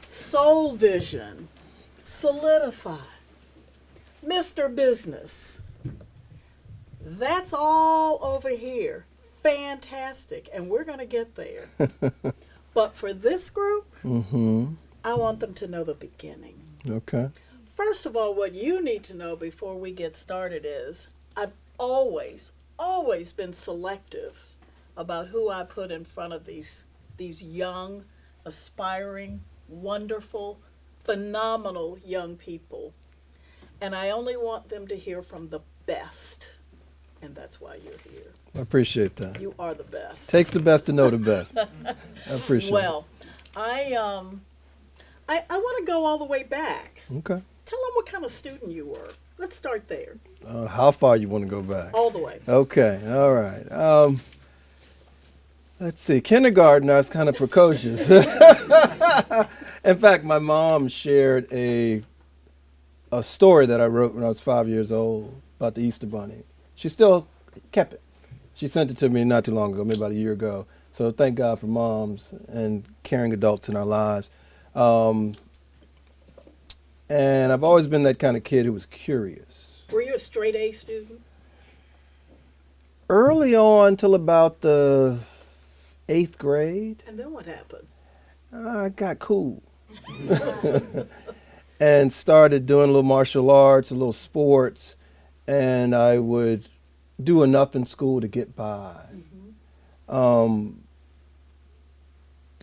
Soul Vision, Solidify, Mr. Business. That's all over here. Fantastic. And we're going to get there. But for this group, I want them to know the beginning. Okay. First of all, what you need to know before we get started is I've always been selective about who I put in front of these young, aspiring, wonderful, phenomenal young people. And I only want them to hear from the best. And that's why you're here. I appreciate that. You are the best. Takes the best to know the best. I appreciate Well, I want to go all the way back. it. Okay. Tell them what kind of student you were. Let's start there. How far you want to go back? All the way. Okay. All right. Let's see. Kindergarten, I was kind of precocious. In fact, my mom shared a story that I wrote when I was 5 years old about the Easter Bunny. She still kept it. She sent it to me not too long ago, maybe about a year ago. So thank God for moms and caring adults in our lives. And I've always been that kind of kid who was curious. Were you a straight A student? Early on, till about the 8th grade, And then what happened? I got cool. And started doing a little martial arts, a little sports, and I would do enough in school to get by.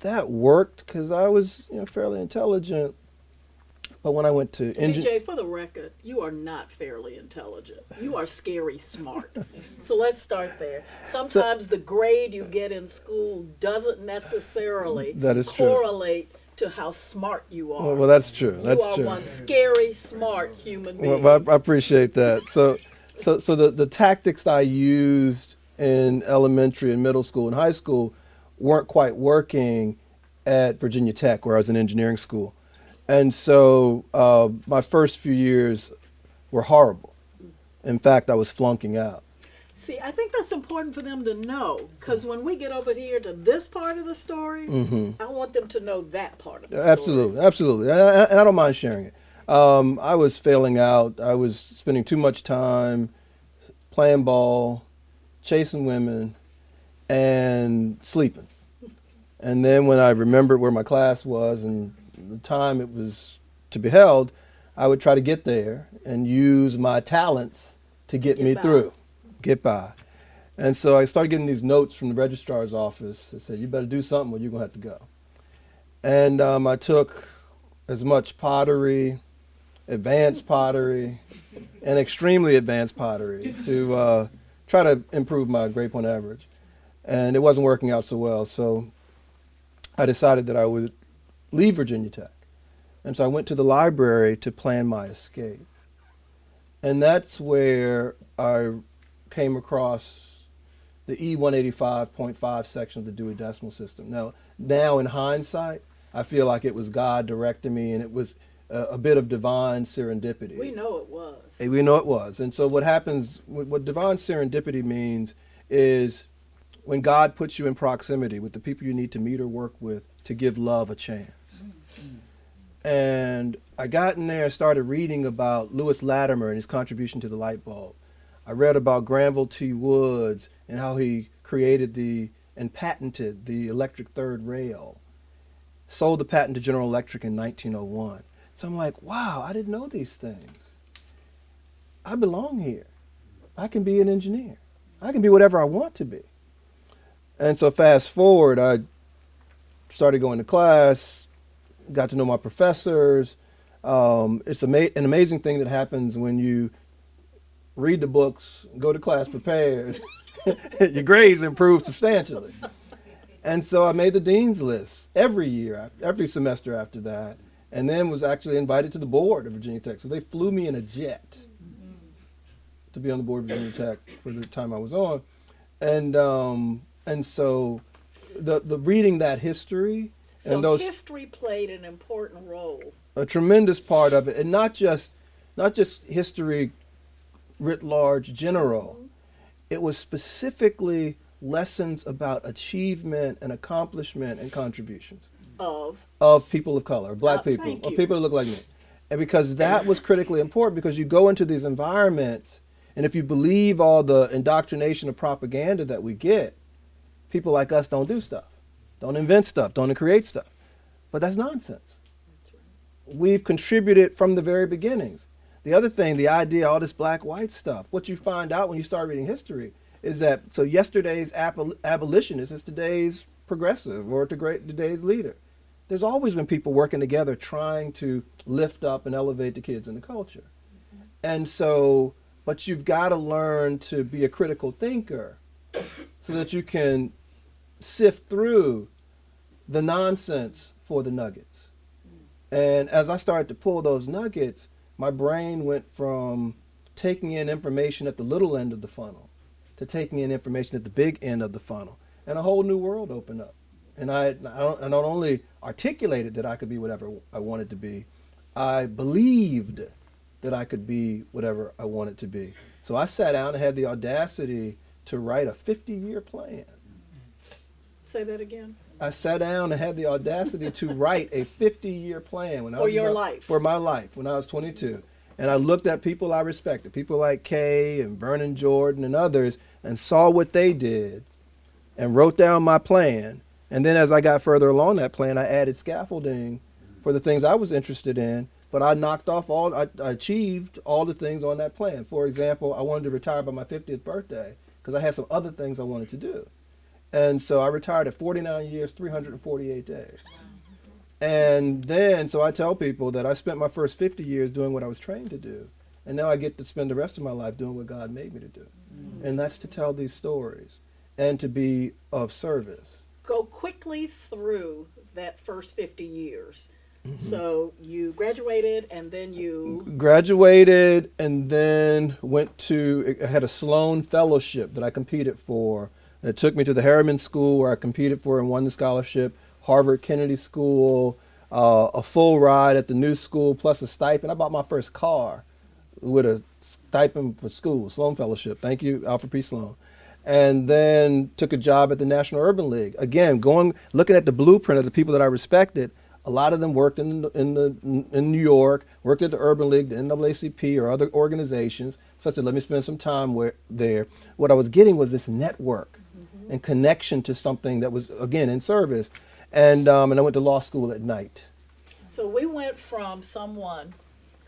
That worked because I was fairly intelligent. But when I went to BJ, for the record, you are not fairly intelligent. You are scary smart. So let's start there. Sometimes the grade you get in school doesn't necessarily That is true. correlate to how smart you are. well, that's true. That's you are true. one scary, smart human being. Well, I appreciate that. So the tactics I used in elementary and middle school and high school weren't quite working at Virginia Tech, where I was in engineering school. And so my first few years were horrible. In fact, I was flunking out. See, I think that's important for them to know, because when we get over here to this part of the story, I want them to know that part of the story. Absolutely. And I don't mind sharing it. I was failing out. I was spending too much time playing ball, chasing women, and sleeping. And then when I remembered where my class was and the time it was to be held, I would try to get there and use my talents to get me through, get by. And so I started getting these notes from the registrar's office that said, you better do something or you're going to have to go. And I took as much pottery, advanced pottery, and extremely advanced pottery to try to improve my grade point average. And it wasn't working out so well, so I decided that I would leave Virginia Tech. And so I went to the library to plan my escape. And that's where I came across the E185.5 section of the Dewey Decimal System. Now in hindsight, I feel like it was God directing me, and it was a bit of divine serendipity. We know it was. We know it was. And so what happens, what divine serendipity means is when God puts you in proximity with the people you need to meet or work with to give love a chance. And I got in there and started reading about Lewis Latimer and his contribution to the light bulb. I read about Granville T. Woods and how he created and patented the electric third rail. Sold the patent to General Electric in 1901. So I'm like, wow, I didn't know these things. I belong here. I can be an engineer. I can be whatever I want to be. And so fast forward, I started going to class, got to know my professors. It's an amazing thing that happens when you read the books, go to class prepared. Your grades improve substantially. And so I made the dean's list every year, every semester after that, and then was actually invited to the board of Virginia Tech. So they flew me in a jet to be on the board of Virginia Tech for the time I was on. And so the reading that history, So and those, history played an important role. a tremendous part of it, and not just history writ large, general. It was specifically lessons about achievement and accomplishment and contributions. of people of color, black people, thank or you. people that look like me. And because that was critically important, because you go into these environments, and if you believe all the indoctrination of propaganda that we get, people like us don't do stuff, don't invent stuff, don't create stuff. But that's nonsense. That's right. We've contributed from the very beginnings. The other thing, the idea, all this black-white stuff, what you find out when you start reading history is that, so yesterday's abolitionist is today's progressive or today's leader. There's always been people working together trying to lift up and elevate the kids in the culture. Mm-hmm. And so, but you've got to learn to be a critical thinker so that you can sift through the nonsense for the nuggets. And as I started to pull those nuggets, my brain went from taking in information at the little end of the funnel to taking in information at the big end of the funnel. And a whole new world opened up. And I not only articulated that I could be whatever I wanted to be, I believed that I could be whatever I wanted to be. So I sat down and had the audacity to write a 50-year plan. Say that again. I sat down and had the audacity to write a 50-year plan For my life when I was 22. And I looked at people I respected, people like Kay and Vernon Jordan and others, and saw what they did and wrote down my plan. And then as I got further along that plan, I added scaffolding for the things I was interested in, but I achieved all the things on that plan. For example, I wanted to retire by my 50th birthday because I had some other things I wanted to do. And so I retired at 49 years, 348 days. And then, so I tell people that I spent my first 50 years doing what I was trained to do. And now I get to spend the rest of my life doing what God made me to do. And that's to tell these stories and to be of service. Go quickly through that first 50 years. Mm-hmm. So you graduated and then you... Graduated and then I had a Sloan Fellowship that I competed for. It took me to the Harriman School where I competed for and won the scholarship, Harvard Kennedy School, a full ride at the new school plus a stipend. I bought my first car with a stipend for school, Sloan Fellowship. Thank you, Alfred P. Sloan. And then took a job at the National Urban League. Again, looking at the blueprint of the people that I respected, a lot of them worked in New York, worked at the Urban League, the NAACP, or other organizations, such as let me spend some time there. What I was getting was this network and connection to something that was, again, in service. And I went to law school at night. So we went from someone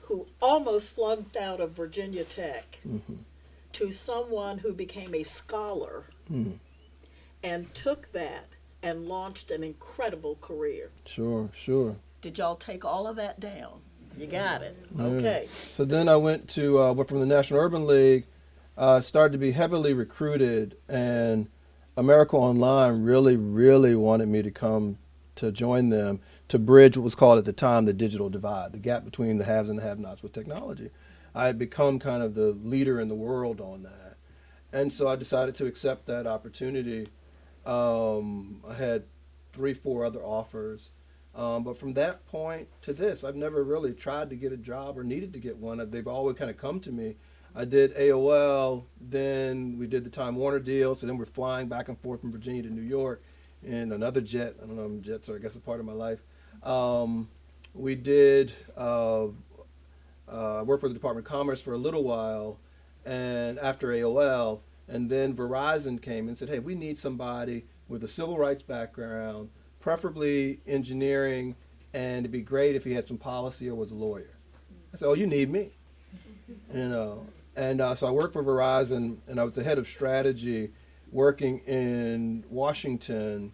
who almost flunked out of Virginia Tech to someone who became a scholar and took that and launched an incredible career. Sure. Did y'all take all of that down? You got it. Yeah. Okay. So then I went from the National Urban League, started to be heavily recruited, and America Online really wanted me to come to join them to bridge what was called at the time the digital divide, the gap between the haves and the have-nots with technology. I had become kind of the leader in the world on that. And so I decided to accept that opportunity. I had 3-4 other offers. But from that point to this, I've never really tried to get a job or needed to get one. They've always kind of come to me. I did AOL, then we did the Time Warner deal, so then we're flying back and forth from Virginia to New York in another jet. I don't know, jets are, I guess, a part of my life. We did work for the Department of Commerce for a little while, and after AOL, and then Verizon came and said, hey, we need somebody with a civil rights background, preferably engineering, and it'd be great if he had some policy or was a lawyer. I said, oh, you need me. So I worked for Verizon, and I was the head of strategy working in Washington,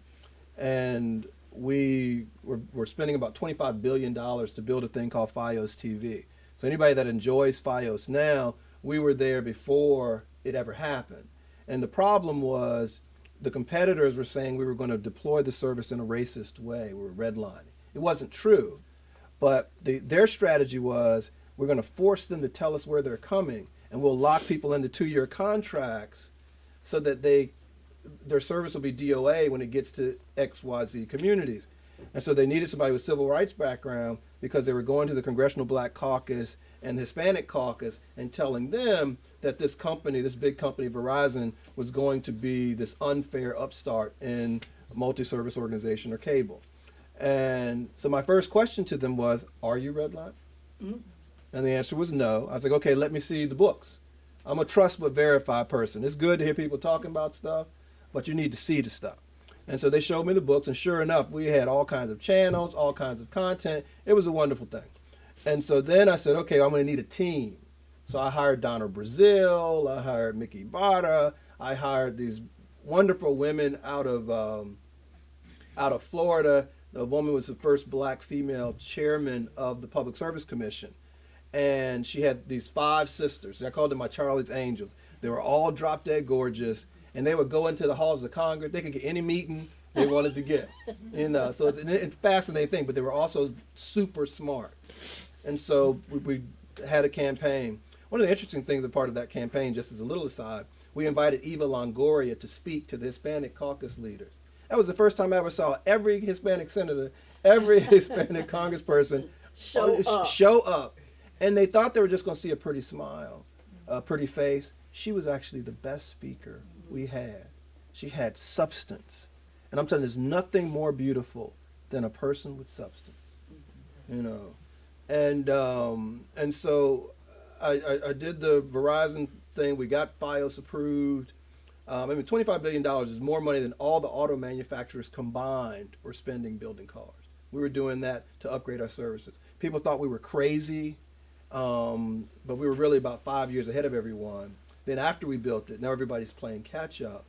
and we were spending about $25 billion to build a thing called Fios TV. So anybody that enjoys Fios now, we were there before it ever happened. And the problem was the competitors were saying we were going to deploy the service in a racist way. We were redlining. It wasn't true, but their strategy was we're going to force them to tell us where they're coming, and we'll lock people into 2-year contracts so that their service will be DOA when it gets to XYZ communities. And so they needed somebody with civil rights background because they were going to the Congressional Black Caucus and the Hispanic Caucus and telling them that this company, this big company, Verizon, was going to be this unfair upstart in multi-service organization or cable. And so my first question to them was, are you redlining? Mm. And the answer was no. I was like, okay, let me see the books. I'm a trust but verify person. It's good to hear people talking about stuff, but you need to see the stuff. And so they showed me the books, and sure enough, we had all kinds of channels, all kinds of content. It was a wonderful thing. And so then I said, okay, I'm going to need a team. So I hired Donna Brazil, I hired Mickey Barta, I hired these wonderful women out of Florida. The woman was the first black female chairman of the Public Service Commission. And she had these 5 sisters. I called them my Charlie's Angels. They were all drop dead gorgeous, and they would go into the halls of Congress. They could get any meeting they wanted to get, So it's a fascinating thing. But they were also super smart, and so we had a campaign. One of the interesting things, a part of that campaign, just as a little aside, we invited Eva Longoria to speak to the Hispanic caucus leaders. That was the first time I ever saw every Hispanic senator, every Hispanic congressperson show up. And they thought they were just going to see a pretty smile, a pretty face. She was actually the best speaker we had. She had substance. And I'm telling you, there's nothing more beautiful than a person with substance, And so I did the Verizon thing. We got FiOS approved. $25 billion is more money than all the auto manufacturers combined were spending building cars. We were doing that to upgrade our services. People thought we were crazy. But we were really about 5 years ahead of everyone. Then after we built it, now everybody's playing catch up.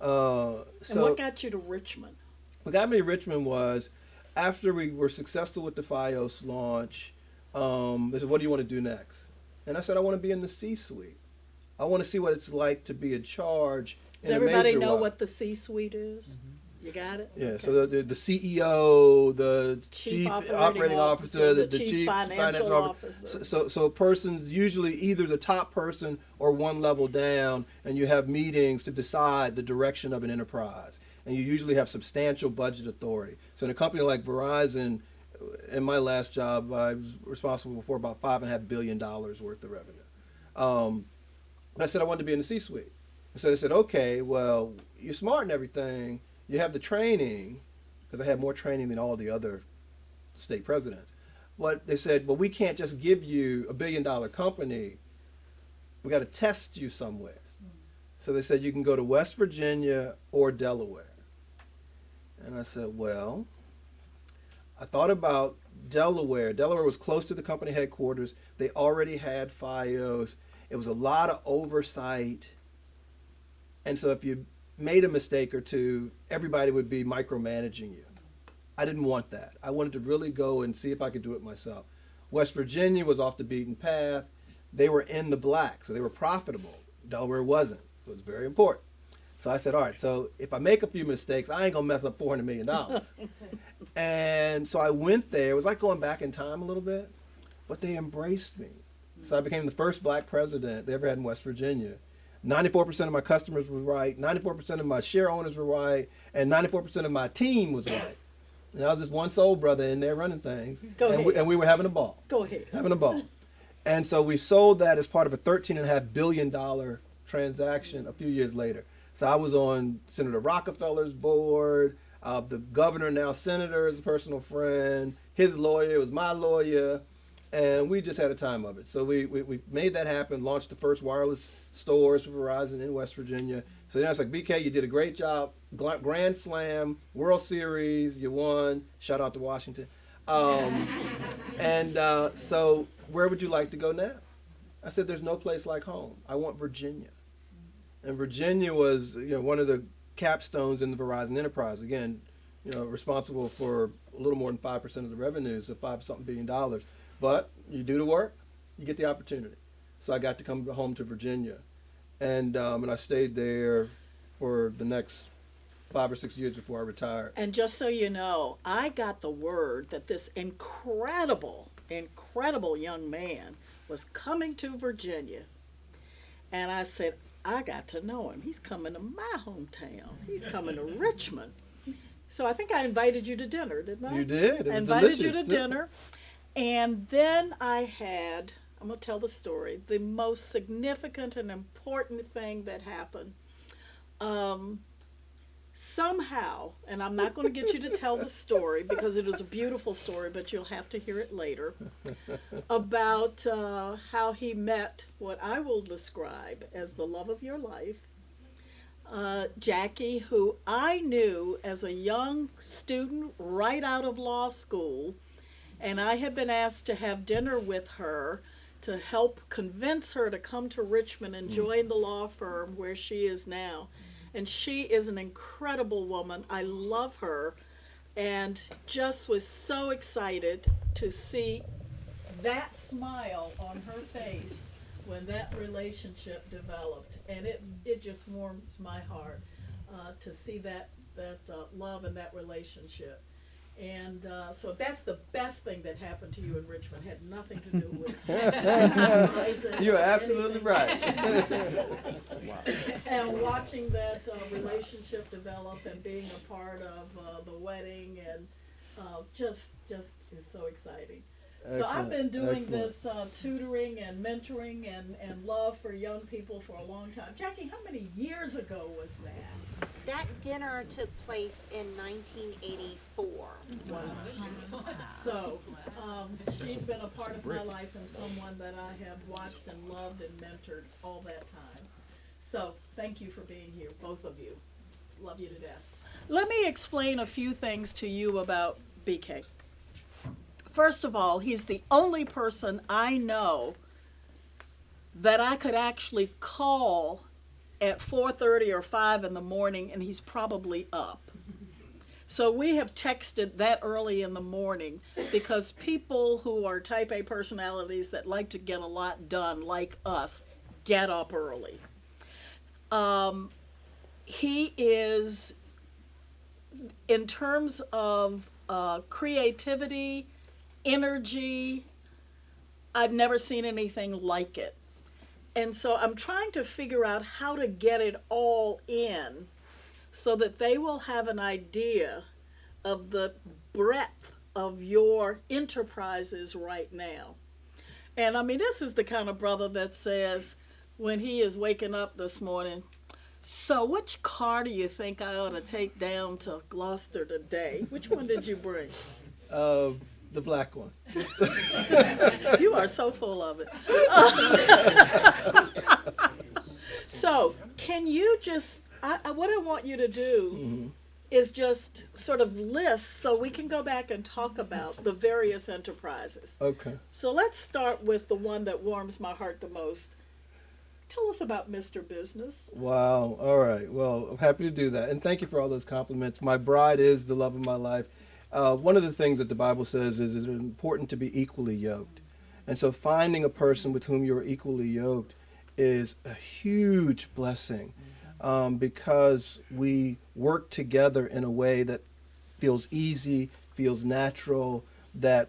And what got you to Richmond? What got me to Richmond was after we were successful with the FiOS launch, they said, what do you want to do next? And I said, I want to be in the C-suite. I want to see what it's like to be in charge. Does everybody know what the C-suite is? Mm-hmm. You got it? Yeah, okay. So the CEO, the chief operating officer, the chief financial officer. So a person's usually either the top person or one level down, and you have meetings to decide the direction of an enterprise. And you usually have substantial budget authority. So in a company like Verizon, in my last job, I was responsible for about $5.5 billion worth of revenue. I said I wanted to be in the C-suite. So they said, okay, well, you're smart and everything. You have the training, because I had more training than all the other state presidents. But they said, well, we can't just give you $1 billion company. We got to test you somewhere. So they said, you can go to West Virginia or Delaware. And I said, well, I thought about Delaware. Delaware was close to the company headquarters. They already had FiOS. It was a lot of oversight. And so if you made a mistake or two, everybody would be micromanaging you. I didn't want that. I wanted to really go and see if I could do it myself. West Virginia was off the beaten path. They were in the black, so they were profitable. Delaware wasn't, so it's very important. So I said, all right, so if I make a few mistakes, I ain't going to mess up $400 million. And so I went there. It was like going back in time a little bit, but they embraced me. So I became the first black president they ever had in West Virginia. 94% of my customers were right, 94% of my share owners were right, and 94% of my team was right. And I was just one soul brother in there running things. And we were having a ball. Go ahead. Having a ball. And so we sold that as part of a $13.5 billion transaction a few years later. So I was on Senator Rockefeller's board. The governor, now senator, is a personal friend. His lawyer was my lawyer. And we just had a time of it. So we made that happen, launched the first wireless stores for Verizon in West Virginia. So now it's like, BK, you did a great job. Grand Slam, World Series, you won. Shout out to Washington. So where would you like to go now? I said, there's no place like home. I want Virginia. And Virginia was one of the capstones in the Verizon enterprise. Again, responsible for a little more than 5% of the revenues of $5-something billion. But you do the work, you get the opportunity. So I got to come home to Virginia, and I stayed there for the next 5 or 6 years before I retired. And just so you know, I got the word that this incredible young man was coming to Virginia. And I said, I got to know him. He's coming to my hometown. He's coming to Richmond. So I think I invited you to dinner, didn't I? You did. It was invited delicious. You to dinner. And then I'm going to tell the story, the most significant and important thing that happened. somehow, and I'm not going to get you to tell the story because it is a beautiful story, but you'll have to hear it later, about how he met what I will describe as the love of your life, Jackie, who I knew as a young student right out of law school, and I had been asked to have dinner with her to help convince her to come to Richmond and join the law firm where she is now. And she is an incredible woman. I love her, and just was so excited to see that smile on her face when that relationship developed. And it just warms my heart to see that love and that relationship. And so that's the best thing that happened to you in Richmond. Had nothing to do with You're absolutely right. And watching that relationship develop and being a part of the wedding and just is so exciting. Excellent. So I've been doing Excellent. this tutoring and mentoring and love for young people for a long time. Jackie, how many years ago was that? That dinner took place in 1984. Wow. So she's been a part of my life and someone that I have watched and loved and mentored all that time. So thank you for being here, both of you. Love you to death. Let me explain a few things to you about BK. First of all, he's the only person I know that I could actually call at 4:30 or 5 in the morning, and he's probably up. So we have texted that early in the morning because people who are type A personalities that like to get a lot done, like us, get up early. He is, in terms of creativity, energy, I've never seen anything like it. And so I'm trying to figure out how to get it all in so that they will have an idea of the breadth of your enterprises right now. And I mean, this is the kind of brother that says, when he is waking up this morning, so which car do you think I ought to take down to Gloucester today? Which one did you bring? The black one. You are so full of it. So, can you just, what I want you to do is just sort of list so we can go back and talk about the various enterprises. Okay. So let's start with the one that warms my heart the most. Tell us about Mr. Business. Wow. All right. Well, I'm happy to do that. And thank you for all those compliments. My bride is the love of my life. One of the things that the Bible says is it's important to be equally yoked. And so finding a person with whom you're equally yoked is a huge blessing because we work together in a way that feels easy, feels natural, that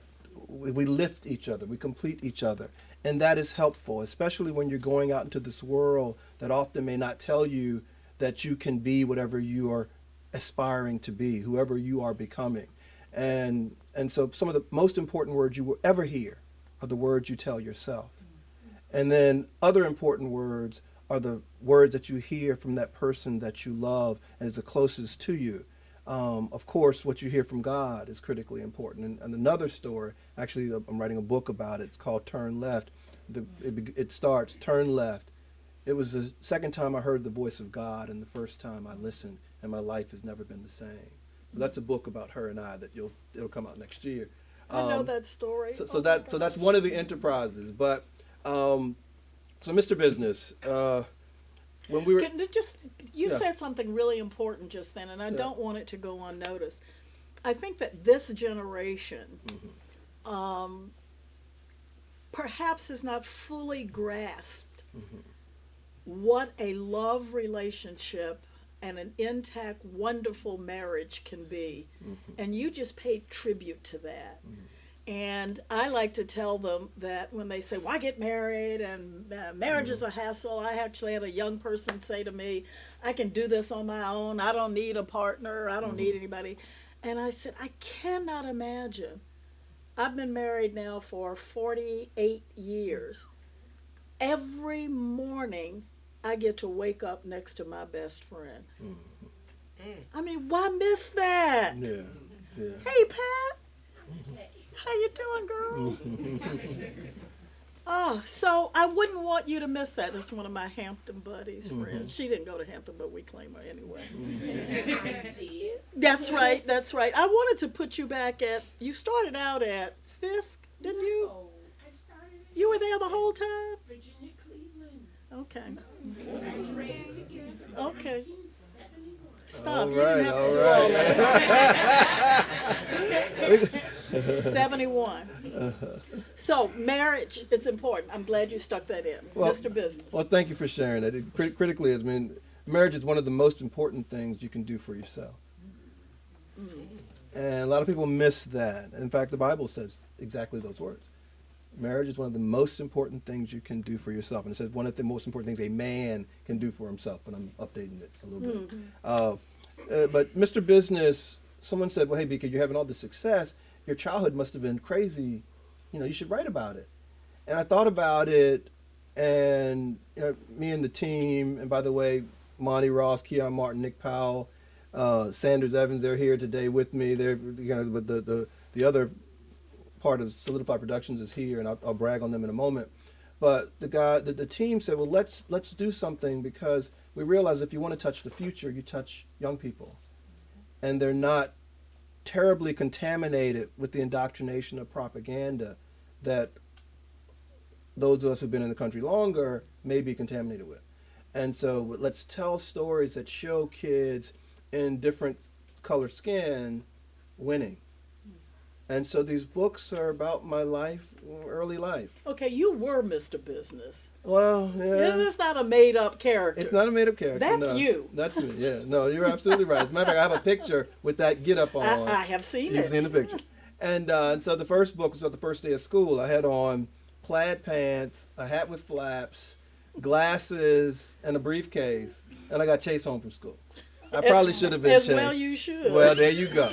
we lift each other, we complete each other. And that is helpful, especially when you're going out into this world that often may not tell you that you can be whatever you are aspiring to be, whoever you are becoming. And so some of the most important words you will ever hear are the words you tell yourself. And then other important words are the words that you hear from that person that you love and is the closest to you. Of course, what you hear from God is critically important. And another story, actually, I'm writing a book about it. It's called Turn Left. It starts, turn left. It was the second time I heard the voice of God and the first time I listened, and my life has never been the same. So that's a book about her and I that it'll come out next year. I know that story. So that's one of the enterprises. But so Mr. Business, when we were You Yeah. said something really important just then, and I don't want it to go unnoticed. I think that this generation perhaps has not fully grasped what a love relationship and an intact, wonderful marriage can be. And you just paid tribute to that. And I like to tell them that when they say, why get married? And marriage is a hassle. I actually had a young person say to me, I can do this on my own. I don't need a partner. I don't need anybody. And I said, I cannot imagine. I've been married now for 48 years. Every morning, I get to wake up next to my best friend. I mean, why miss that? Yeah. Yeah. Hey, Pat. How you doing, girl? Oh, so I wouldn't want you to miss that. That's one of my Hampton buddies' friends. She didn't go to Hampton, but we claim her anyway. That's right. That's right. I wanted to put you back at. You started out at Fisk, didn't you? No, I started in You were there the whole time. Virginia, Cleveland. Okay. Raised together. Okay. 1971. Stop. All You didn't right, have all to do all that. 71. So marriage, it's important. I'm glad you stuck that in, Well- Mr. Business. Well, thank you for sharing that. Critically, I mean, marriage is one of the most important things you can do for yourself. And a lot of people miss that. In fact, the Bible says exactly those words. Marriage is one of the most important things you can do for yourself. And it says one of the most important things a man can do for himself. But I'm updating it a little bit. But Mr. Business, someone said, well, hey, Beaker, you're having all this success. Your childhood must have been crazy. You know, you should write about it. And I thought about it, and me and the team, and by the way, Monty Ross, Keon Martin, Nick Powell, Sanders Evans, they're here today with me. They're, with the other part of Soulidifly Productions is here, and I'll brag on them in a moment. But the team said, well, let's do something, because we realize if you want to touch the future, you touch young people, and they're not terribly contaminated with the indoctrination of propaganda that those of us who've been in the country longer may be contaminated with. And so let's tell stories that show kids in different color skin winning. And so these books are about my life, early life. Okay, you were Mr. Business. Well, yeah. It's not a made-up character. It's not a made-up character. That's no. you. That's me, yeah. No, you're absolutely right. As a matter of fact, I have a picture with that get-up on. I have seen You've it. seen the picture. And so the first book was on the first day of school. I had on plaid pants, a hat with flaps, glasses, and a briefcase. And I got chased home from school. I probably should have been As chased. well you should. Well, there you go.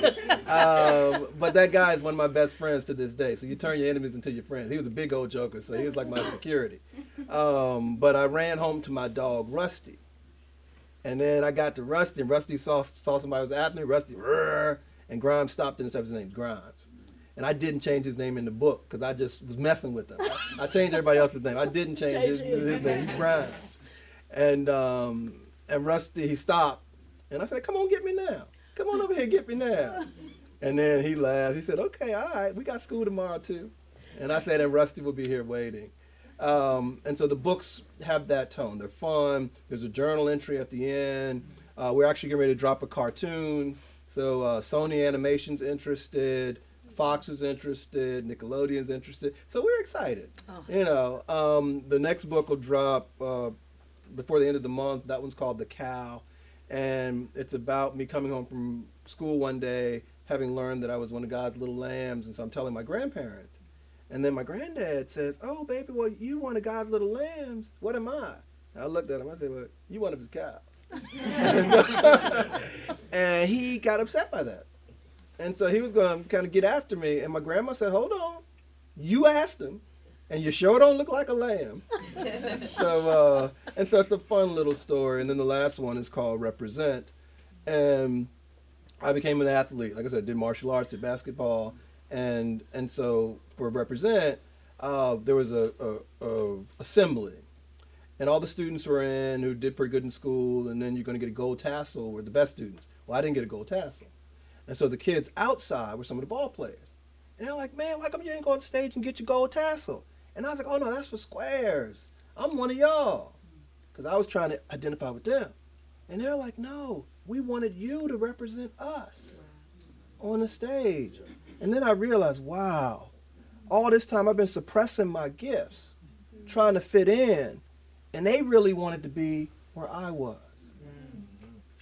But that guy is one of my best friends to this day. So you turn your enemies into your friends. He was a big old joker, so he was like my security. But I ran home to my dog, Rusty. And then I got to Rusty, and Rusty saw somebody was after me. Rusty, and Grimes stopped and said his name's Grimes. And I didn't change his name in the book because I just was messing with him. I changed everybody else's name. I didn't change his name. He's Grimes. And Rusty, he stopped. And I said, come on, get me now. Come on over here, get me now. And then he laughed. He said, okay, all right, we got school tomorrow too. And I said, and Rusty will be here waiting. And so the books have that tone. They're fun. There's a journal entry at the end. We're actually getting ready to drop a cartoon. So Sony Animation's interested. Fox is interested. Nickelodeon's interested. So we're excited. Oh. You know, the next book will drop before the end of the month. That one's called The Cow. And it's about me coming home from school one day, having learned that I was one of God's little lambs. And so I'm telling my grandparents. And then my granddad says, oh, baby, well, you one of God's little lambs. What am I? And I looked at him. I said, well, you one of his cows. And he got upset by that. And so he was going to kind of get after me. And my grandma said, hold on. You asked him. And you sure don't look like a lamb. So it's a fun little story. And then the last one is called Represent. And I became an athlete. Like I said, did martial arts, did basketball. And so for Represent, there was a assembly. And all the students were in who did pretty good in school. And then you're going to get a gold tassel were the best students. Well, I didn't get a gold tassel. And so the kids outside were some of the ball players. And they're like, man, why come you ain't go on stage and get your gold tassel? And I was like, oh, no, that's for squares. I'm one of y'all. Because I was trying to identify with them. And they're like, no, we wanted you to represent us on the stage. And then I realized, wow, all this time I've been suppressing my gifts, trying to fit in. And they really wanted to be where I was.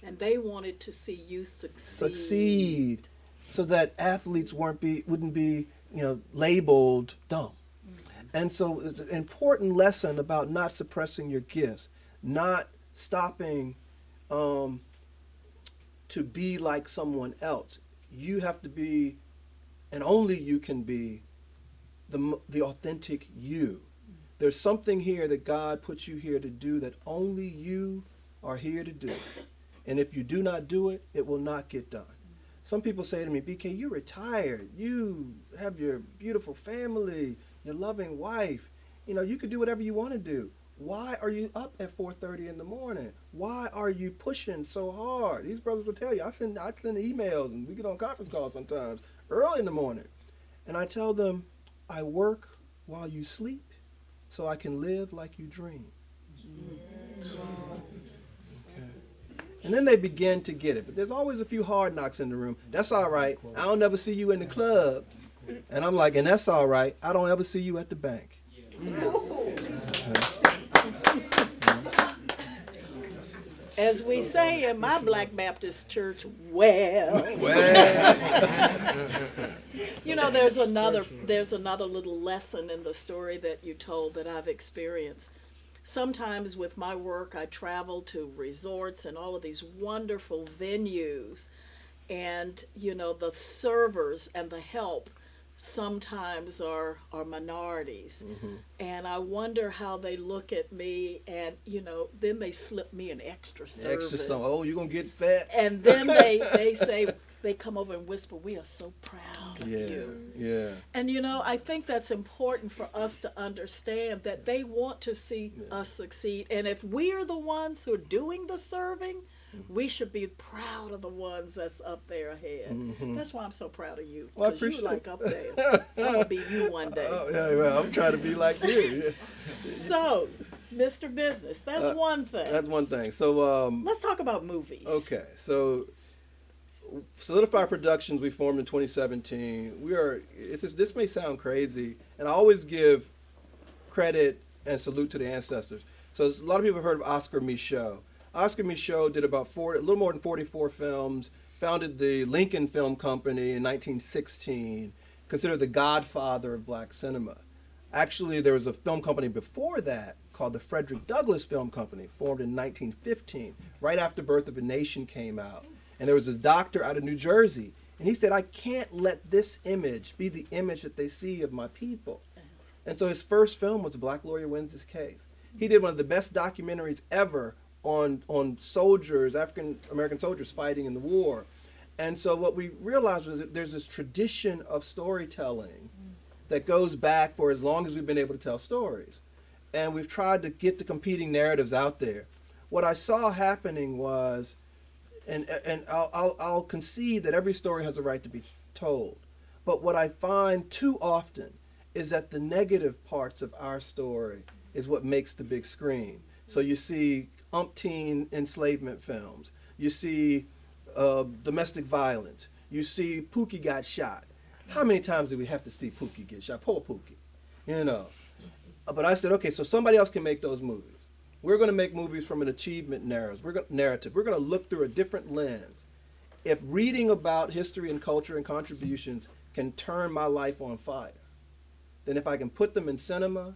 And they wanted to see you Succeed. So that athletes wouldn't be labeled dumb. And so it's an important lesson about not suppressing your gifts, not stopping to be like someone else. You have to be, and only you can be, the authentic you. There's something here that God puts you here to do that only you are here to do. And if you do not do it, it will not get done. Some people say to me, BK, you're retired. You have your beautiful family, your loving wife. You know, you could do whatever you want to do. Why are you up at 4:30 in the morning? Why are you pushing so hard? These brothers will tell you, I send emails and we get on conference calls sometimes early in the morning. And I tell them, I work while you sleep so I can live like you dream. Okay. And then they begin to get it. But there's always a few hard knocks in the room. That's all right. I don't ever see you in the club. And I'm like, and that's all right. I don't ever see you at the bank. As we say in my Black Baptist church, well. You know, there's another little lesson in the story that you told that I've experienced. Sometimes with my work, I travel to resorts and all of these wonderful venues, and you know, the servers and the help sometimes are minorities. Mm-hmm. And I wonder how they look at me, and you know, then they slip me an extra serving. Extra some. Oh, you're gonna get fat. And then they say, they come over and whisper, we are so proud of you. Yeah. And you know, I think that's important for us to understand that they want to see us succeed. And if we are the ones who are doing the serving, we should be proud of the ones that's up there ahead. Mm-hmm. That's why I'm so proud of you. Well, I Because appreciate you're like up there. I'm going to be you one day. Oh, yeah, well, I'm trying to be like you. So, Mr. Business, that's one thing. That's one thing. So, let's talk about movies. okay. So, Soulidifly Productions, we formed in 2017. This may sound crazy, and I always give credit and salute to the ancestors. So, a lot of people have heard of Oscar Michaud. Oscar Michaud did about a little more than 44 films, founded the Lincoln Film Company in 1916, considered the godfather of black cinema. Actually, there was a film company before that called the Frederick Douglass Film Company, formed in 1915, right after Birth of a Nation came out. And there was a doctor out of New Jersey, and he said, I can't let this image be the image that they see of my people. And so his first film was Black Lawyer Wins His Case. He did one of the best documentaries ever on soldiers, African American soldiers fighting in the war. And so what we realized was that there's this tradition of storytelling that goes back for as long as we've been able to tell stories. And we've tried to get the competing narratives out there. What I saw happening was, and I'll concede that every story has a right to be told, but what I find too often is that the negative parts of our story is what makes the big screen. So you see umpteen enslavement films. You see domestic violence. You see Pookie got shot. How many times do we have to see Pookie get shot? Poor Pookie, you know. But I said, okay, so somebody else can make those movies. We're going to make movies from an achievement narrative. We're going to look through a different lens. If reading about history and culture and contributions can turn my life on fire, then if I can put them in cinema,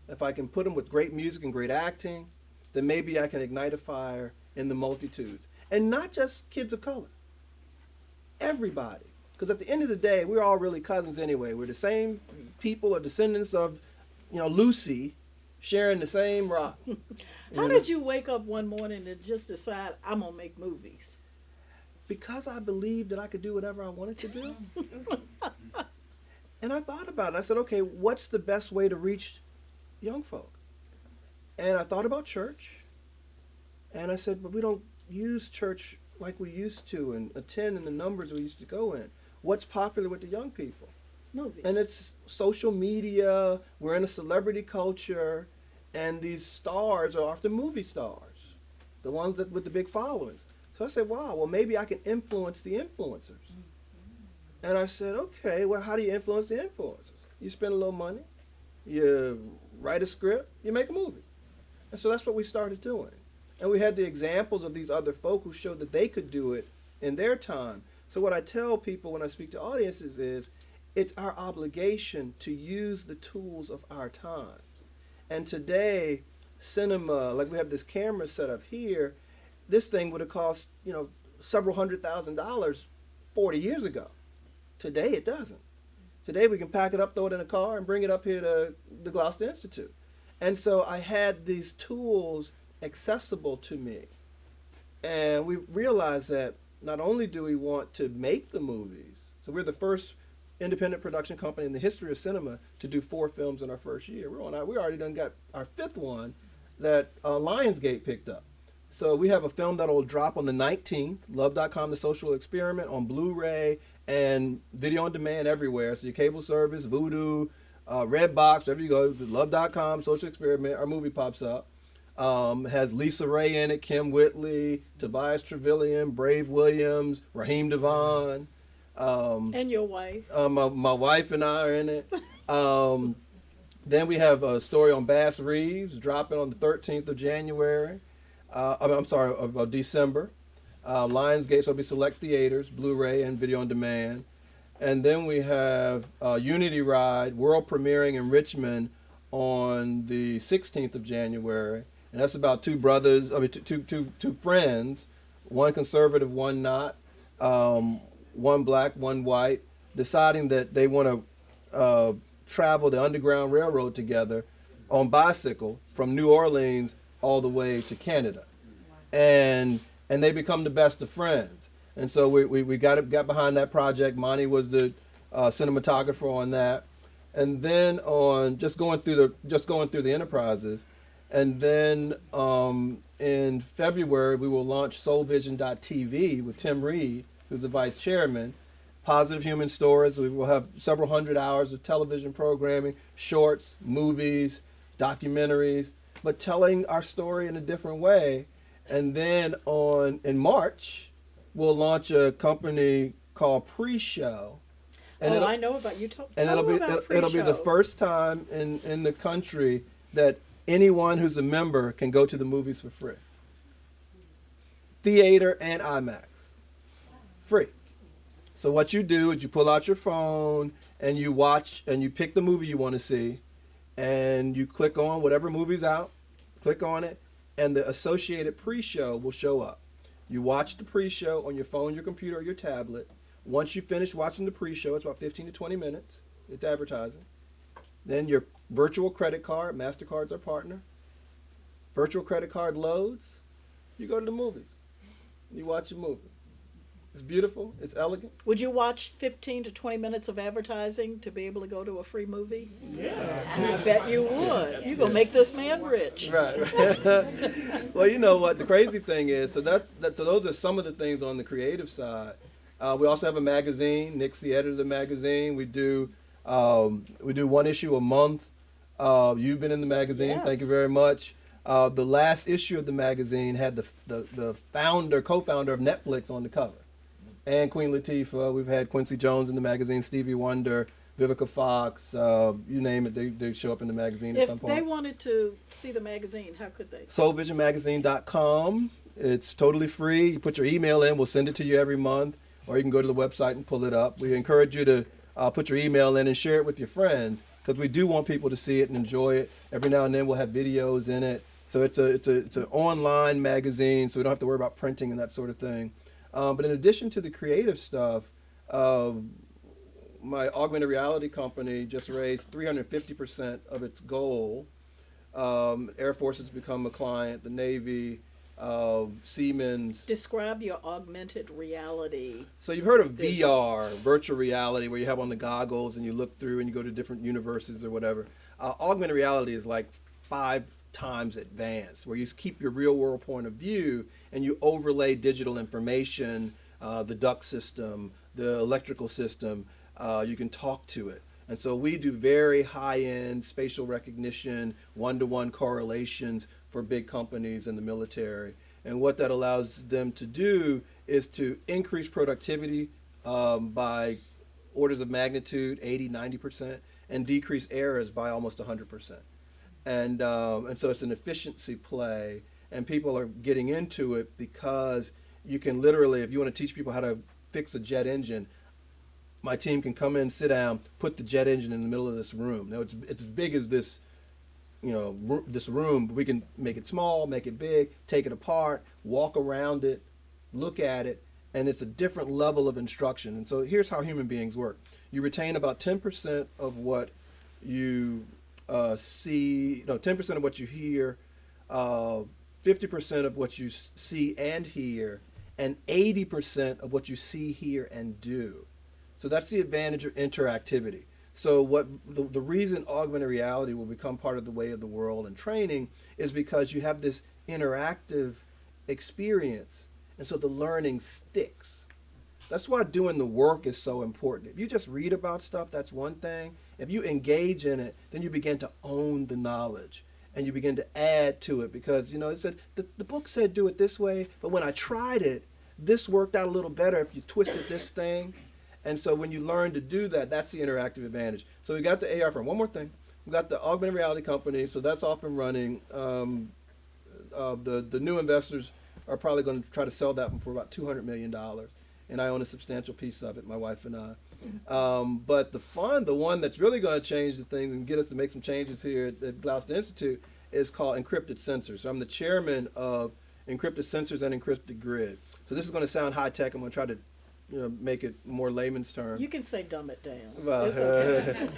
if I can put them with great music and great acting, then maybe I can ignite a fire in the multitudes. And not just kids of color. Everybody. Because at the end of the day, we're all really cousins anyway. We're the same people or descendants of, Lucy, sharing the same rock. How did you wake up one morning and just decide, I'm going to make movies? Because I believed that I could do whatever I wanted to do. And I thought about it. I said, okay, what's the best way to reach young folk? And I thought about church. And I said, but we don't use church like we used to and attend in the numbers we used to go in. What's popular with the young people? Movies. And it's social media. We're in a celebrity culture. And these stars are often movie stars, the ones with the big followings. So I said, wow, well, maybe I can influence the influencers. And I said, okay, well, how do you influence the influencers? You spend a little money, you write a script, you make a movie. And so that's what we started doing. And we had the examples of these other folk who showed that they could do it in their time. So what I tell people when I speak to audiences is, it's our obligation to use the tools of our times. And today, cinema, like we have this camera set up here, this thing would have cost, several $100,000 40 years ago. Today it doesn't. Today we can pack it up, throw it in a car, and bring it up here to the Gloucester Institute. And so I had these tools accessible to me. And we realized that not only do we want to make the movies, so we're the first independent production company in the history of cinema to do 4 films in our first year. We already done got our 5th one that Lionsgate picked up. So we have a film that will drop on the 19th, Love.com, The Social Experiment, on Blu-ray and video on demand everywhere. So your cable service, Vudu, Redbox, wherever you go, Love.com, Social Experiment, our movie pops up. Has Lisa Ray in it, Kim Whitley, Tobias Trevelyan, Brave Williams, Raheem Devon. And your wife. My wife and I are in it. Then we have a story on Bass Reeves dropping on the 13th of January. Of December. Lionsgate, so it'll be select theaters, Blu-ray and video on demand. And then we have Unity Ride, world premiering in Richmond on the 16th of January. And that's about two friends, one conservative, one not, one black, one white, deciding that they want to travel the Underground Railroad together on bicycle from New Orleans all the way to Canada. And they become the best of friends. And so we got behind that project. Monty was the cinematographer on that. And then on just going through the enterprises. And then in February we will launch soulvision.tv with Tim Reed, who's the vice chairman. Positive Human Stories. We will have several hundred hours of television programming, shorts, movies, documentaries, but telling our story in a different way. And then in March, we'll launch a company called Pre-Show. And I know about you. It'll be the first time in the country that anyone who's a member can go to the movies for free. Theater and IMAX. Free. So what you do is you pull out your phone and you watch and you pick the movie you want to see, and you click on whatever movie's out, click on it, and the associated pre-show will show up. You watch the pre-show on your phone, your computer, or your tablet. Once you finish watching the pre-show, it's about 15 to 20 minutes. It's advertising. Then your virtual credit card, MasterCard's our partner. Virtual credit card loads. You go to the movies. You watch a movie. It's beautiful. It's elegant. Would you watch 15 to 20 minutes of advertising to be able to go to a free movie? Yeah. I bet you would. You're going to make this man rich. Right. Well, you know what? The crazy thing is, so those are some of the things on the creative side. We also have a magazine. Nick's the editor of the magazine. We do one issue a month. You've been in the magazine. Yes. Thank you very much. The last issue of the magazine had the co-founder of Netflix on the cover. And Queen Latifah. We've had Quincy Jones in the magazine, Stevie Wonder, Vivica Fox, you name it, they show up in the magazine at some point. If they wanted to see the magazine, how could they? Soulvisionmagazine.com. It's totally free. You put your email in, we'll send it to you every month, or you can go to the website and pull it up. We encourage you to put your email in and share it with your friends, because we do want people to see it and enjoy it. Every now and then we'll have videos in it. So it's an online magazine, so we don't have to worry about printing and that sort of thing. But in addition to the creative stuff, my augmented reality company just raised 350% of its goal. Air Force has become a client, the Navy, Siemens. Describe your augmented reality. So you've heard of visions. VR, virtual reality, where you have on the goggles and you look through and you go to different universes or whatever. Augmented reality is like 5 times advanced, where you keep your real world point of view and you overlay digital information, the duct system, the electrical system, you can talk to it. And so we do very high-end spatial recognition, one-to-one correlations for big companies in the military. And what that allows them to do is to increase productivity by orders of magnitude, 80, 90%, and decrease errors by almost 100%. And so it's an efficiency play, and people are getting into it because you can literally, if you want to teach people how to fix a jet engine, my team can come in, sit down, put the jet engine in the middle of this room. Now it's as big as this, this room, but we can make it small, make it big, take it apart, walk around it, look at it, and it's a different level of instruction. And so here's how human beings work. You retain about 10% of what you see, 10% of what you hear, 50% 50% of what you see and hear, and 80% of what you see, hear, and do. So that's the advantage of interactivity. So what the reason augmented reality will become part of the way of the world and training is because you have this interactive experience, and so the learning sticks. That's why doing the work is so important. If you just read about stuff, that's one thing. If you engage in it, then you begin to own the knowledge and you begin to add to it because, it said, the book said do it this way, but when I tried it, this worked out a little better if you twisted this thing. And so when you learn to do that, that's the interactive advantage. So we got the AR firm. One more thing. We got the augmented reality company, so that's off and running. The new investors are probably going to try to sell that one for about $200 million. And I own a substantial piece of it, my wife and I. But the one that's really going to change the thing and get us to make some changes here at Gloucester Institute is called encrypted sensors. So I'm the chairman of encrypted sensors and encrypted grid. So this is going to sound high tech. I'm going to try to make it more layman's term. You can say dumb it down. Well, It's okay.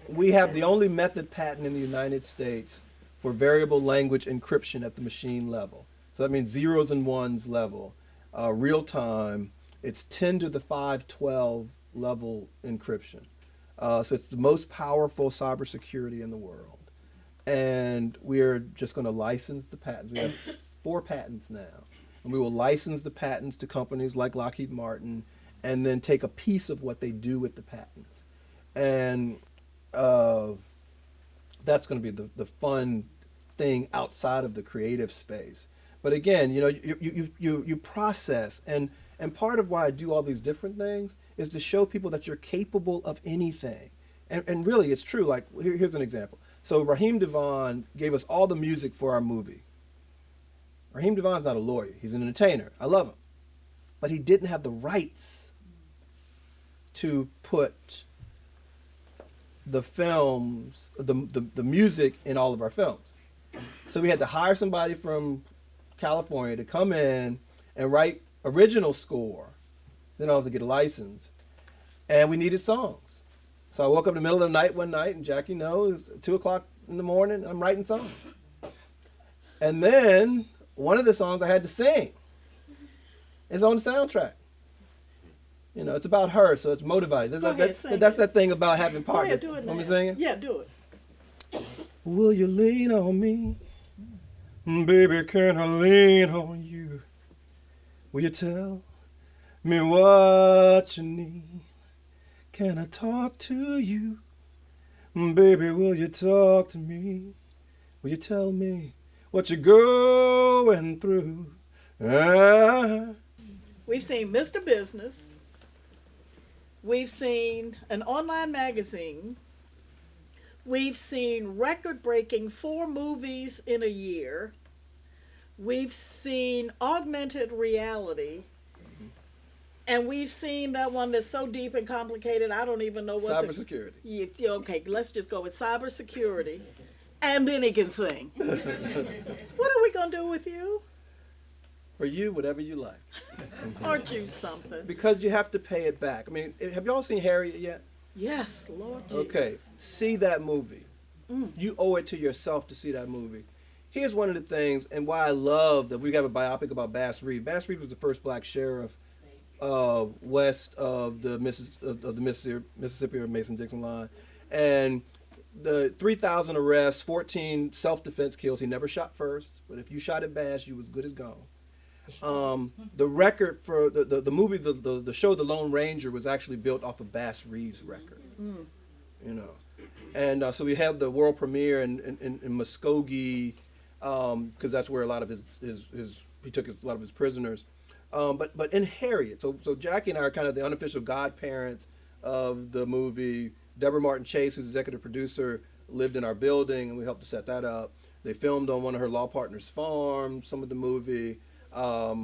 we have the only method patent in the United States for variable language encryption at the machine level. So that means zeros and ones level. Real time, it's 10 to the 512 level encryption. So it's the most powerful cybersecurity in the world. And we're just going to license the patents. We have 4 patents now. And we will license the patents to companies like Lockheed Martin and then take a piece of what they do with the patents. And that's going to be the fun thing outside of the creative space. But again, you process, and part of why I do all these different things is to show people that you're capable of anything. And really, it's true. Like, here's an example. So Raheem Devon gave us all the music for our movie. Raheem Devon's not a lawyer. He's an entertainer. I love him. But he didn't have the rights to put the films, the music in all of our films. So we had to hire somebody from California to come in and write original score. Then I have to get a license. And we needed songs. So I woke up in the middle of the night one night, and Jackie knows, 2 o'clock in the morning, I'm writing songs. And then one of the songs I had to sing is on the soundtrack. It's about her, so it's motivated. That's that thing about having partners. Go ahead, do it Want me now. singing? Yeah, do it. Will you lean on me? Baby, can I lean on you? Will you tell me what you need? Can I talk to you? Baby, will you talk to me? Will you tell me what you're going through? We've seen Mr. Business. We've seen an online magazine. We've seen record-breaking 4 movies in a year. We've seen augmented reality. And we've seen that one that's so deep and complicated, I don't even know what Cybersecurity. Yeah, okay, let's just go with cybersecurity. And then he can sing. What are we going to do with you? For you, whatever you like. Aren't you something? Because you have to pay it back. I mean, have y'all seen Harriet yet? Yes, Lord Jesus. Okay, see that movie. You owe it to yourself to see that movie. Here's one of the things, and why I love that we have a biopic about Bass Reeves. Bass Reeves was the first black sheriff west of the Mississippi or Mason-Dixon line. And the 3,000 arrests, 14 self-defense kills. He never shot first, but if you shot at Bass, you was good as gone. The record for the movie, the show The Lone Ranger was actually built off of Bass Reeves' record. And so we had the world premiere in Muskogee, because that's where a lot of he took a lot of his prisoners. But in Harriet, so Jackie and I are kind of the unofficial godparents of the movie. Deborah Martin Chase, who's executive producer, lived in our building, and we helped to set that up. They filmed on one of her law partners' farms, some of the movie.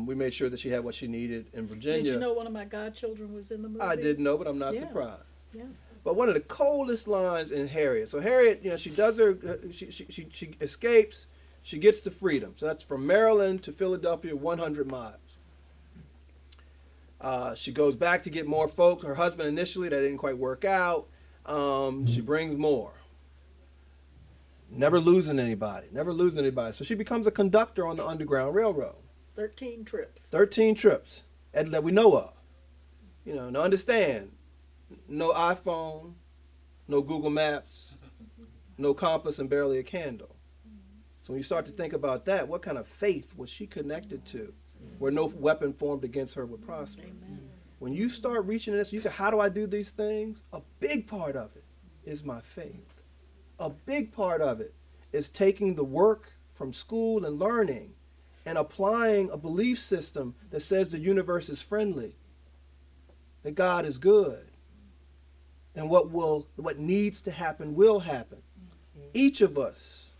We made sure that she had what she needed in Virginia. Did you know one of my godchildren was in the movie? I didn't know, but I'm not Yeah. surprised. Yeah. But one of the coldest lines in Harriet. So Harriet, she does she escapes, she gets to freedom. So that's from Maryland to Philadelphia, 100 miles. She goes back to get more folks. Her husband initially, that didn't quite work out. She brings more. never losing anybody, never losing anybody. So she becomes a conductor on the Underground Railroad. 13 trips. 13 trips that we know of. You know, now understand, no iPhone, no Google Maps, no compass, and barely a candle. So when you start to think about that, what kind of faith was she connected to where no weapon formed against her would prosper? Amen. When you start reaching this, you say, how do I do these things? A big part of it is my faith. A big part of it is taking the work from school and learning and applying a belief system that says the universe is friendly, that God is good, and what needs to happen will happen. Each of us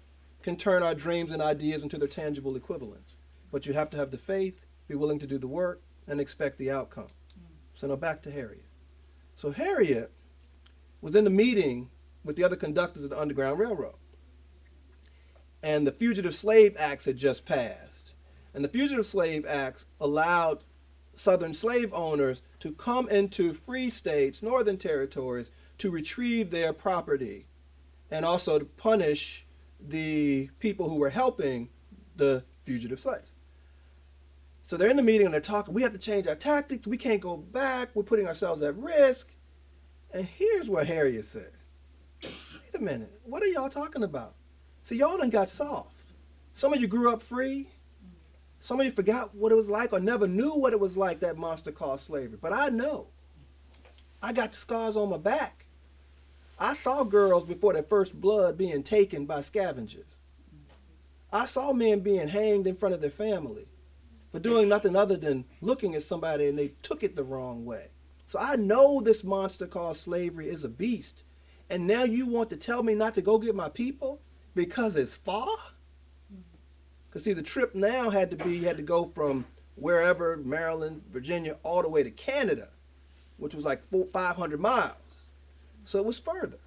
can turn our dreams and ideas into their tangible equivalents, but you have to have the faith, be willing to do the work, and expect the outcome. So now back to Harriet. So Harriet was in the meeting with the other conductors of the Underground Railroad, and the Fugitive Slave Acts had just passed. And the Fugitive Slave Acts allowed Southern slave owners to come into free states, northern territories, to retrieve their property and also to punish the people who were helping the fugitive slaves. So they're in the meeting and they're talking, we have to change our tactics, we can't go back, we're putting ourselves at risk. And here's what Harriet said. Wait a minute, what are y'all talking about? See, y'all done got soft. Some of you grew up free. Some of you forgot what it was like or never knew what it was like, that monster called slavery. But I know. I got the scars on my back. I saw girls before their first blood being taken by scavengers. I saw men being hanged in front of their family for doing nothing other than looking at somebody and they took it the wrong way. So I know this monster called slavery is a beast. And now you want to tell me not to go get my people because it's far? Because see, the trip now had to go from wherever, Maryland, Virginia, all the way to Canada, which was like 500 miles. So it was further.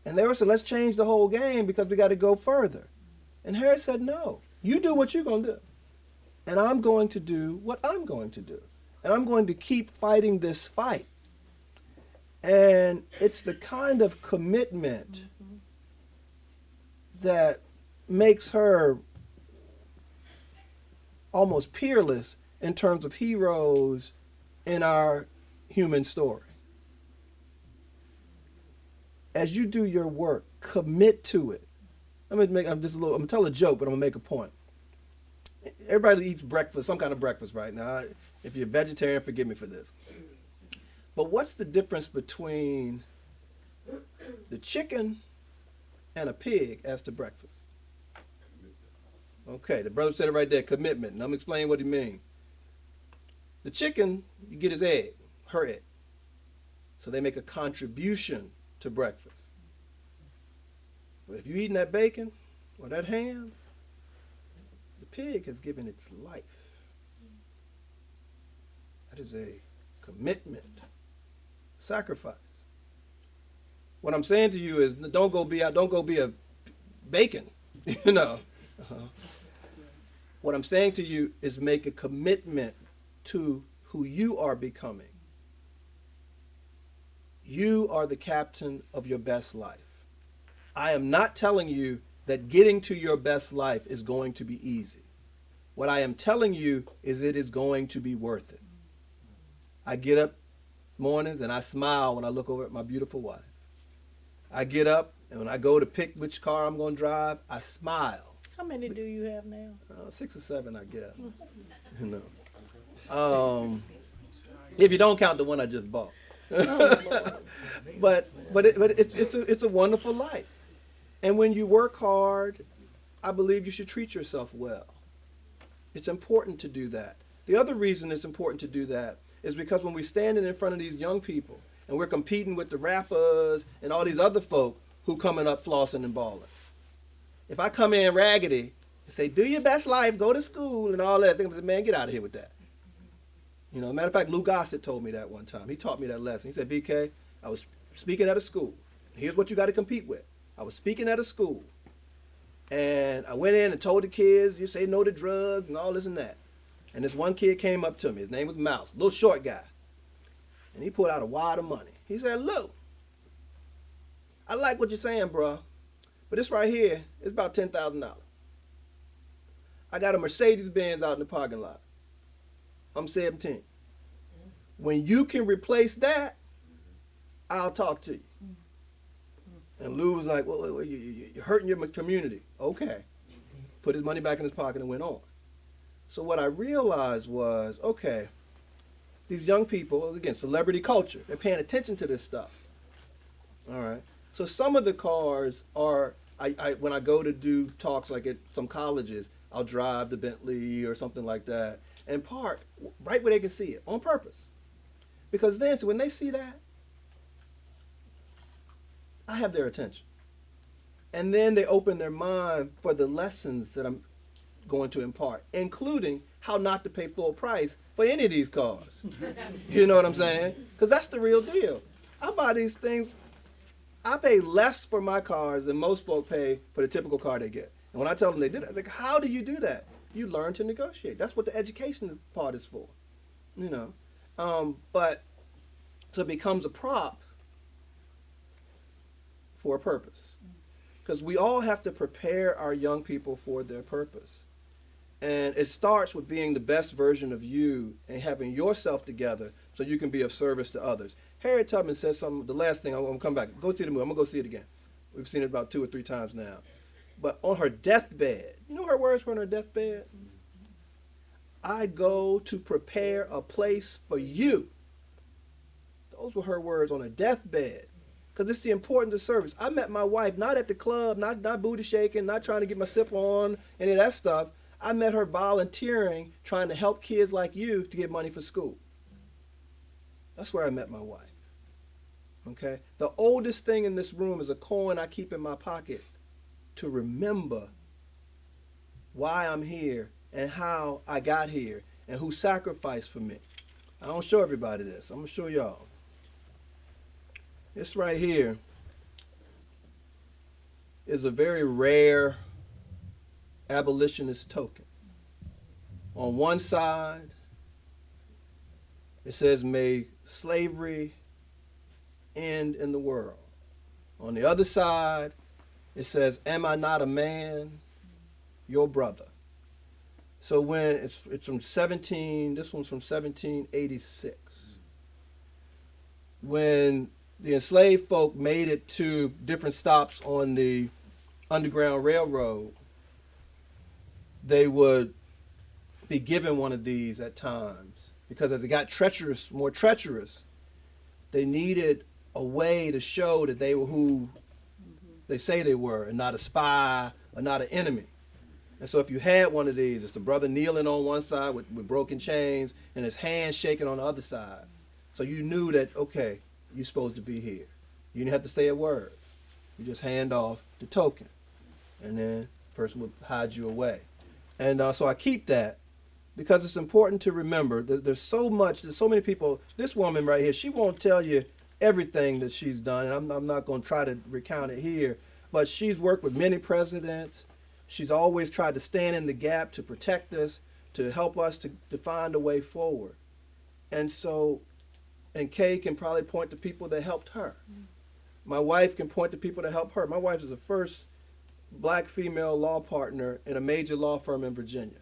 And they were saying, let's change the whole game because we got to go further. And Harriet said, no, you do what you're going to do. And I'm going to do what I'm going to do. And I'm going to keep fighting this fight. And it's the kind of commitment that makes her almost peerless in terms of heroes in our human story. As you do your work, commit to it. I'm gonna tell a joke, but I'm gonna make a point. Everybody eats breakfast, some kind of breakfast right now. If you're a vegetarian, forgive me for this. But what's the difference between the chicken and a pig as to breakfast? Okay, the brother said it right there, commitment. And I'm going to explain what he means. The chicken, you get his egg, her egg. So they make a contribution to breakfast. But if you're eating that bacon or that ham, the pig has given its life. That is a commitment, sacrifice. What I'm saying to you is don't go be a bacon, you know. What I'm saying to you is make a commitment to who you are becoming. You are the captain of your best life. I am not telling you that getting to your best life is going to be easy. What I am telling you is it is going to be worth it. I get up mornings and I smile when I look over at my beautiful wife. I get up and when I go to pick which car I'm going to drive, I smile. How many do you have now? 6 or 7, I guess. You know. If you don't count the one I just bought. but it's a wonderful life. And when you work hard, I believe you should treat yourself well. It's important to do that. The other reason it's important to do that is because when we're standing in front of these young people and we're competing with the rappers and all these other folk who coming up flossing and balling. If I come in raggedy and say, do your best life, go to school and all that, they're going to say, man, get out of here with that. You know, matter of fact, Lou Gossett told me that one time. He taught me that lesson. He said, BK, I was speaking at a school. Here's what you got to compete with. I was speaking at a school. And I went in and told the kids, you say no to drugs and all this and that. And this one kid came up to me. His name was Mouse, little short guy. And he pulled out a wad of money. He said, Lou, I like what you're saying, bro. But this right here is about $10,000. I got a Mercedes-Benz out in the parking lot. I'm 17. When you can replace that, I'll talk to you. And Lou was like, well, you're hurting your community. Okay. Put his money back in his pocket and went on. So what I realized was, okay, these young people, again, celebrity culture, they're paying attention to this stuff. All right. So some of the cars are, when I go to do talks like at some colleges, I'll drive the Bentley or something like that and park right where they can see it on purpose. Because then, so when they see that, I have their attention. And then they open their mind for the lessons that I'm going to impart, including how not to pay full price for any of these cars. You know what I'm saying? Because that's the real deal. I buy these things, I pay less for my cars than most folk pay for the typical car they get. And when I tell them they did it, I'm like, how do you do that? You learn to negotiate. That's what the education part is for. You know? But so it becomes a prop for a purpose. Because we all have to prepare our young people for their purpose. And it starts with being the best version of you and having yourself together so you can be of service to others. Harriet Tubman says something, the last thing, I'm going to come back. Go see the movie. I'm going to go see it again. We've seen it about 2 or 3 times now. But on her deathbed, you know her words were on her deathbed? I go to prepare a place for you. Those were her words on her deathbed. Because it's the importance of service. I met my wife not at the club, not booty shaking, not trying to get my sip on, any of that stuff. I met her volunteering, trying to help kids like you to get money for school. That's where I met my wife. Okay? The oldest thing in this room is a coin I keep in my pocket to remember why I'm here and how I got here and who sacrificed for me. I don't show everybody this. I'm going to show y'all. This right here is a very rare abolitionist token. On one side, it says, may slavery end in the world. On the other side, it says, am I not a man, your brother? So when it's from this one's from 1786. When the enslaved folk made it to different stops on the Underground Railroad, they would be given one of these at times because as it got more treacherous, they needed a way to show that they were who they say they were and not a spy or not an enemy. And so if you had one of these, it's a brother kneeling on one side with broken chains and his hands shaking on the other side. So you knew that, okay, you're supposed to be here. You didn't have to say a word. You just hand off the token. And then the person would hide you away. And so I keep that because it's important to remember that there's so many people. This woman right here, she won't tell you everything that she's done. And I'm not going to try to recount it here. But she's worked with many presidents. She's always tried to stand in the gap to protect us, to help us to find a way forward. And so, and Kay can probably point to people that helped her. My wife can point to people that helped her. My wife is the first black female law partner in a major law firm in Virginia.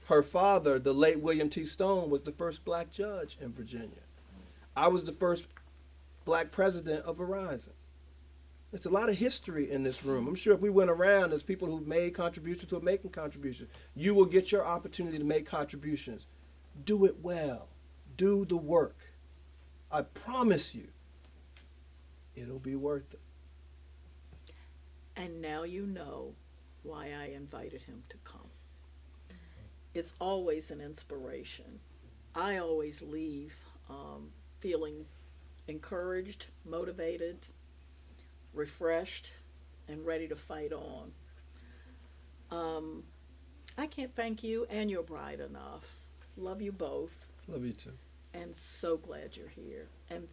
Her father, the late William T. Stone, was the first black judge in Virginia. I was the first black president of Verizon. There's a lot of history in this room. I'm sure if we went around, there's people who've made contributions who are making contributions. You will get your opportunity to make contributions. Do it well. Do the work. I promise you, it'll be worth it. And now you know why I invited him to come. It's always an inspiration. I always leave feeling encouraged, motivated, refreshed, and ready to fight on. I can't thank you and your bride enough. Love you both. Love you too. And so glad you're here. And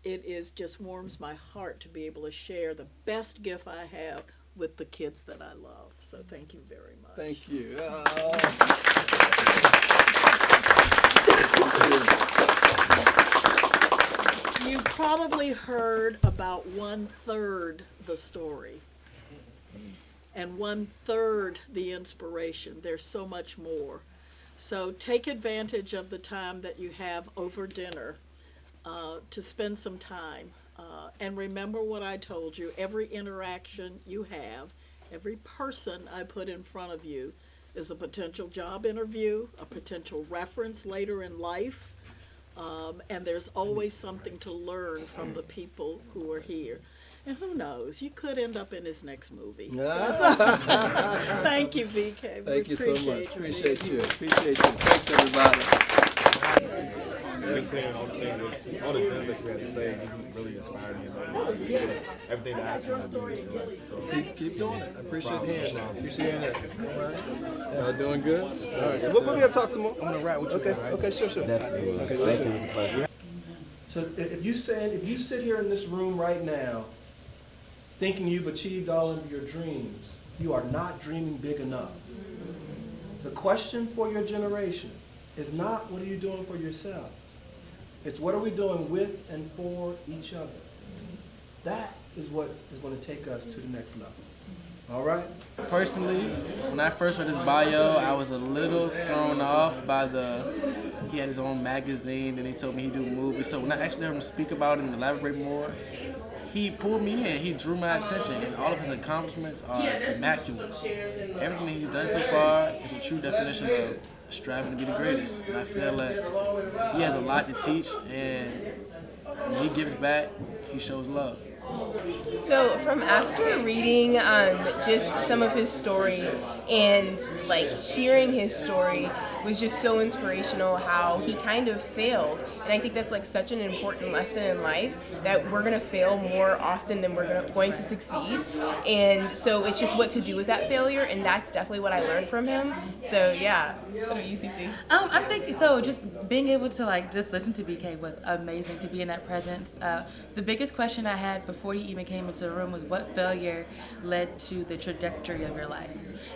it is just warms my heart to be able to share the best gift I have with the kids that I love. So thank you very much. Thank you. You probably heard about 1/3 the story. and 1/3 the inspiration. There's so much more. So take advantage of the time that you have over dinner to spend some time. And remember what I told you, every interaction you have, every person I put in front of you is a potential job interview, a potential reference later in life, and there's always something to learn from the people who are here. And who knows, you could end up in his next movie. Thank you, VK. Thank you so much. you. Appreciate you. Appreciate you. Thanks, everybody. Just saying all the things that, all the gems that you had to say, you really inspired me. Everything that happened to do. So Keep doing it. I appreciate hearing that. Appreciate hearing that. Y'all doing good? All right. We'll be able to talk some more. I'm gonna rap with you. Okay. Okay. Sure. Definitely. Okay. Thank you. It was a pleasure. So if you sit here in this room right now, thinking you've achieved all of your dreams, you are not dreaming big enough. The question for your generation is not what are you doing for yourselves. It's what are we doing with and for each other. That is what is going to take us to the next level. All right? Personally, when I first read his bio, I was a little thrown off by he had his own magazine and he told me he'd do movies. So when I actually heard him speak about it and elaborate more, he pulled me in, he drew my attention, and all of his accomplishments are immaculate. Everything that he's done so far is a true definition of striving to be the greatest. And I feel like he has a lot to teach, and when he gives back, he shows love. So from after reading just some of his story and like hearing his story was just so inspirational how he kind of failed. And I think that's like such an important lesson in life that we're going to fail more often than we're going to succeed. And so it's just what to do with that failure, and that's definitely what I learned from him. So yeah, what about you, CC? I think so. Just being able to like just listen to BK was amazing, to be in that presence. The biggest question I had before he even came into the room was what failure led to the trajectory of your life,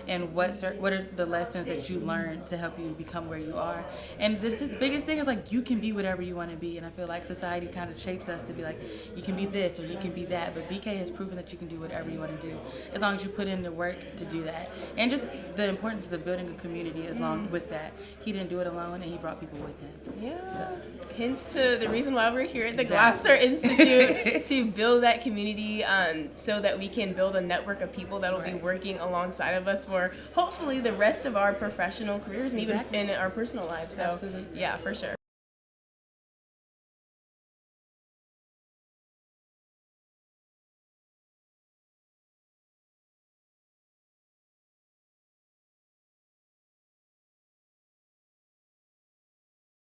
and what are the lessons that you learned to help you become where you are. And this is biggest thing is like you can be whatever you want to be, and I feel like society kind of shapes us to be like you can be this or you can be that, but BK has proven that you can do whatever you want to do as long as you put in the work to do that. And just the importance of building a community along with that. He didn't do it alone, and he brought people with him. Yeah. So. Hence to the reason why we're here at the Gloucester Institute to build that community so that we can build a network of people that will be working alongside of us for hopefully the rest of our professional careers and even in our personal lives. So Absolutely. yeah, for sure.